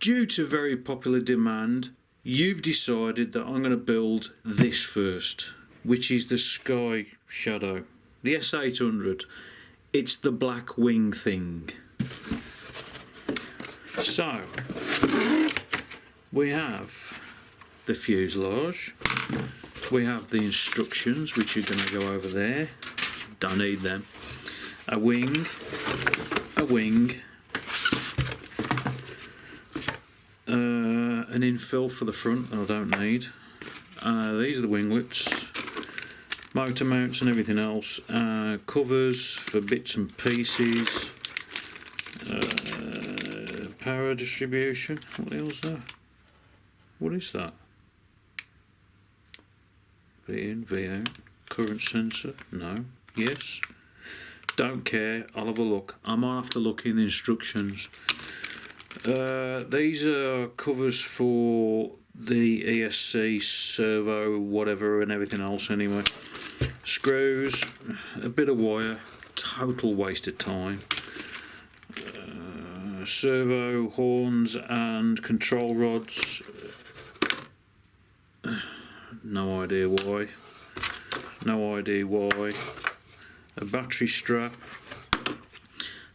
due to very popular demand, you've decided that I'm going to build this first, which is the Sky Shadow, the S800. It's the black wing thing. So we have the fuselage, we have the instructions, which are going to go over there, don't need them, a wing, an infill for the front that I don't need, these are the winglets, motor mounts and everything else, covers for bits and pieces, power distribution, what the hell's that? What is that? V in, V out, current sensor, no, yes, don't care, I'll have a look, I might have to look in the instructions. These are covers for the ESC, servo, whatever and everything else anyway. Screws, a bit of wire, total waste of time. Servo horns and control rods, no idea why, a battery strap,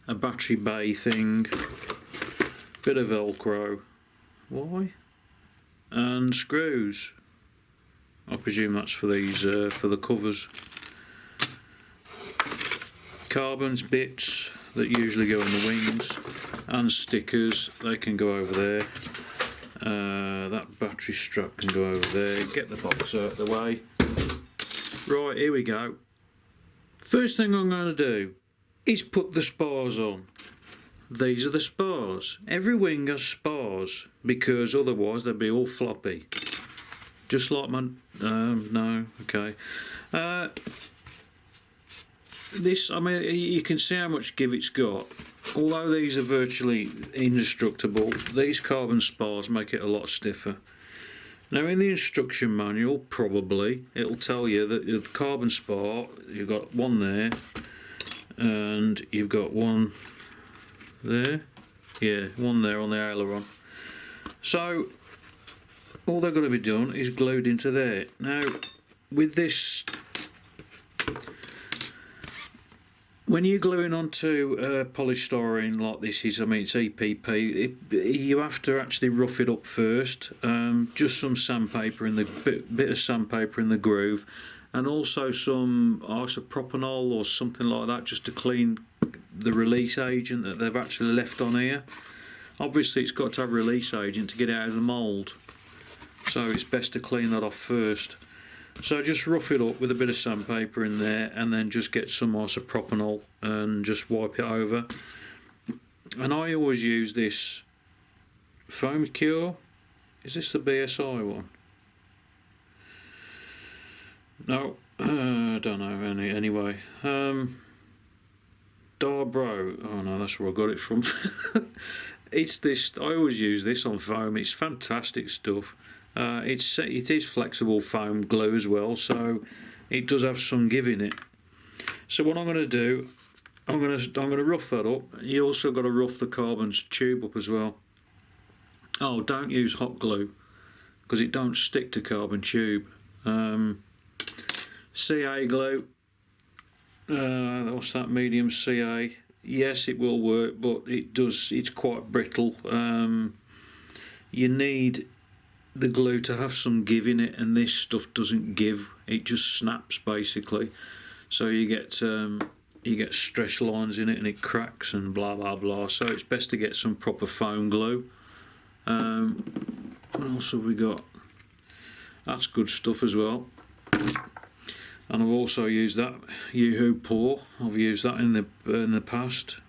a battery bay thing, bit of velcro, why, and screws. I presume that's for these, for the covers. Carbons bits that usually go on the wings, and stickers, they can go over there. That battery strap can go over there. Get the box out of the way. Right, here we go. First thing I'm going to do is put the spars on. These are the spars. Every wing has spars because otherwise they'd be all floppy. Just like my... no, okay. This, I mean, you can see how much give it's got. Although these are virtually indestructible, these carbon spars make it a lot stiffer. Now in the instruction manual, probably, it'll tell you that the carbon spar, you've got one there, and you've got one there. Yeah, one there on the aileron. So, all they've got to be done is glued into there. Now, with this, when you're gluing onto polystyrene like this is, I mean it's EPP, you have to actually rough it up first. Just some sandpaper in the bit of sandpaper in the groove, and also some isopropanol or something like that, just to clean the release agent that they've actually left on here. Obviously it's got to have release agent to get it out of the mould, so it's best to clean that off first. So just rough it up with a bit of sandpaper in there, and then just get some isopropanol and just wipe it over. And I always use this foam cure. Is this the BSI one? No, I don't know. Anyway, Darbro. Oh no, that's where I got it from. It's this. I always use this on foam. It's fantastic stuff. It is flexible foam glue as well, so it does have some give in it. So what I'm going to do, I'm going to rough that up. You also got to rough the carbon tube up as well. Oh, don't use hot glue because it don't stick to carbon tube. CA glue. What's that? Medium CA. Yes, it will work, but it does. It's quite brittle. You need the glue to have some give in it, and this stuff doesn't give, it just snaps basically, so you get stress lines in it and it cracks and blah blah blah. So it's best to get some proper foam glue. What else have we got? That's good stuff as well. And I've also used that Yoo-hoo pour. I've used that in the past,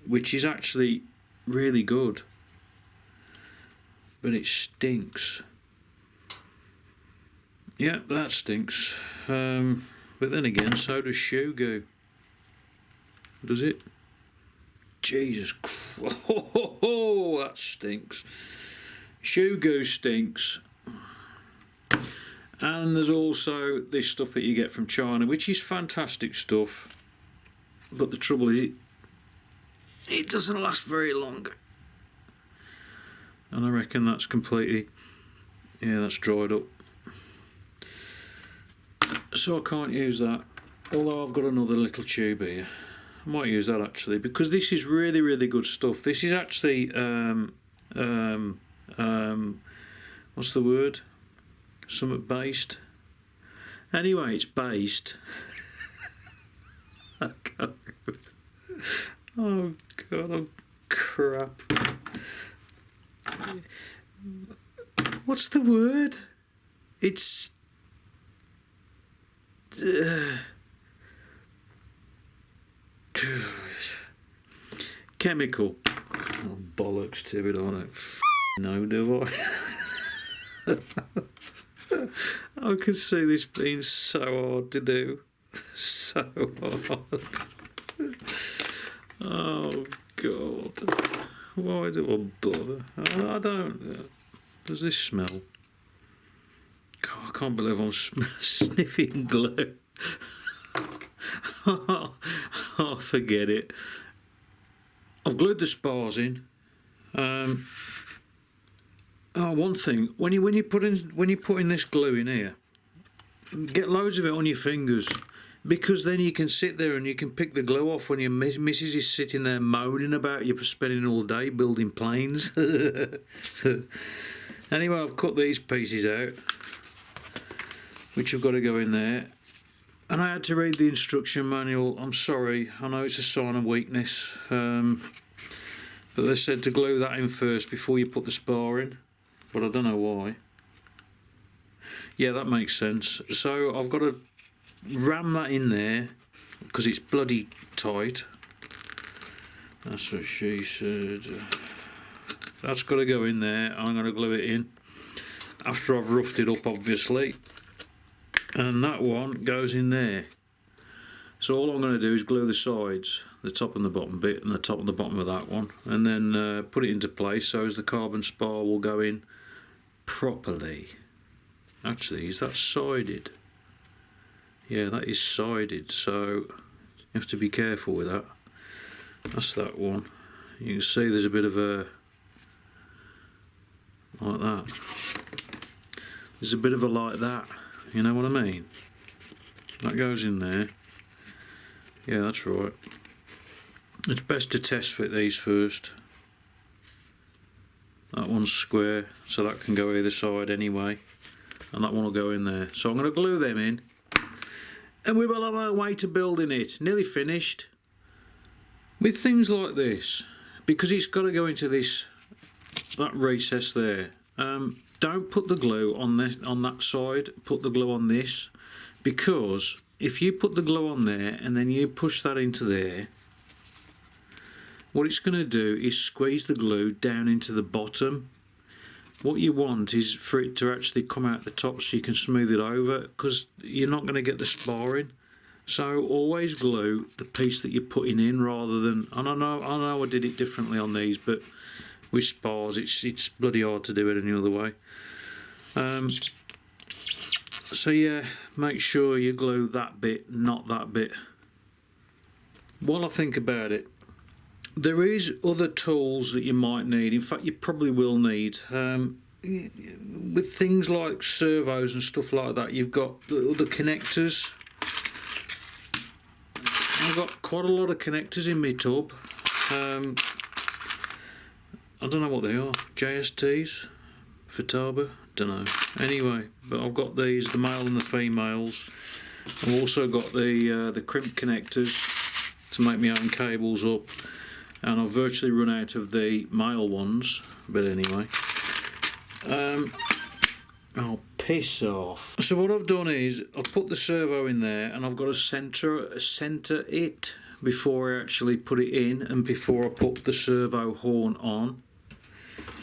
which is actually really good, but it stinks. Yeah, that stinks. But then again, so does shoe goo. Does it? Jesus Christ. Oh, that stinks. Shoe goo stinks. And there's also this stuff that you get from China, which is fantastic stuff. But the trouble is, it doesn't last very long. and I reckon that's completely, yeah, that's dried up. So I can't use that, although I've got another little tube here. I might use that actually, because this is really, really good stuff. This is actually what's the word? Something based. Anyway, it's based. Oh god, oh crap. What's the word? It's chemical. Oh, bollocks to it, I don't know, do I? I can see this being so hard to do. So hard. Oh god. Why do I bother? I don't. Does this smell? God, I can't believe I'm sniffing glue. Oh, forget it. I've glued the spars in. One thing, when you put in this glue in here, get loads of it on your fingers, because then you can sit there and you can pick the glue off when your missus is sitting there moaning about you spending all day building planes. Anyway, I've cut these pieces out, which have got to go in there. And I had to read the instruction manual. I'm sorry, I know it's a sign of weakness, but they said to glue that in first before you put the spar in, but I don't know why. Yeah, that makes sense. So I've got to ram that in there because it's bloody tight. That's what she said. That's got to go in there. I'm going to glue it in after I've roughed it up, obviously. And that one goes in there. So all I'm going to do is glue the sides, the top and the bottom bit, and the top and the bottom of that one, and then put it into place so as the carbon spar will go in properly. Actually, is that sided? Yeah, that is sided, so you have to be careful with that. That's that one. You can see there's a bit of a, like that. There's a bit of a like that. You know what I mean? That goes in there. Yeah, that's right. It's best to test fit these first. That one's square, so that can go either side anyway. And that one will go in there. So I'm going to glue them in. And we're well on our way to building it. Nearly finished. With things like this, because it's got to go into that recess there. Don't put the glue on that side, put the glue on this, because if you put the glue on there and then you push that into there, what it's going to do is squeeze the glue down into the bottom. What you want is for it to actually come out the top so you can smooth it over, because you're not going to get the spar in. So always glue the piece that you're putting in rather than, and I know I did it differently on these, but with spars it's bloody hard to do it any other way. So yeah, make sure you glue that bit, not that bit. While I think about it, there is other tools that you might need. In fact, you probably will need. With things like servos and stuff like that, you've got the connectors. I've got quite a lot of connectors in my tub. I don't know what they are. JSTs? Futaba? Don't know. Anyway, but I've got these, the male and the females. I've also got the crimp connectors to make my own cables up, and I've virtually run out of the male ones, but anyway. Oh, piss off. So what I've done is I've put the servo in there, and I've got to centre it before I actually put it in and before I put the servo horn on.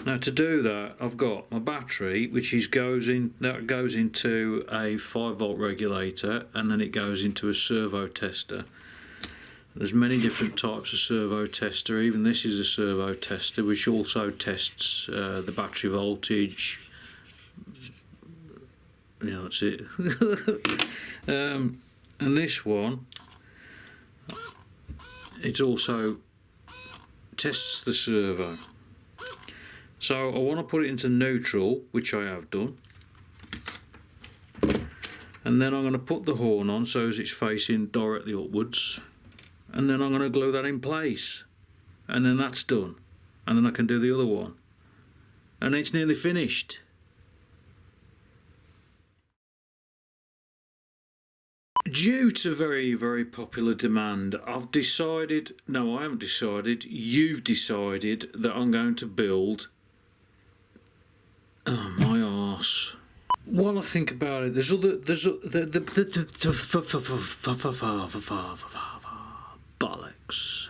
Now to do that, I've got my battery, which goes into a 5-volt regulator, and then it goes into a servo tester. There's many different types of servo tester. Even this is a servo tester, which also tests the battery voltage. Yeah, that's it. And this one, it also tests the servo. So I want to put it into neutral, which I have done. And then I'm going to put the horn on so as it's facing directly upwards. And then I'm going to glue that in place. And then that's done. And then I can do the other one. And it's nearly finished. Due to very, very popular demand, I've decided, no, I haven't decided, you've decided that I'm going to build, oh my arse. While I think about it, there's bollocks.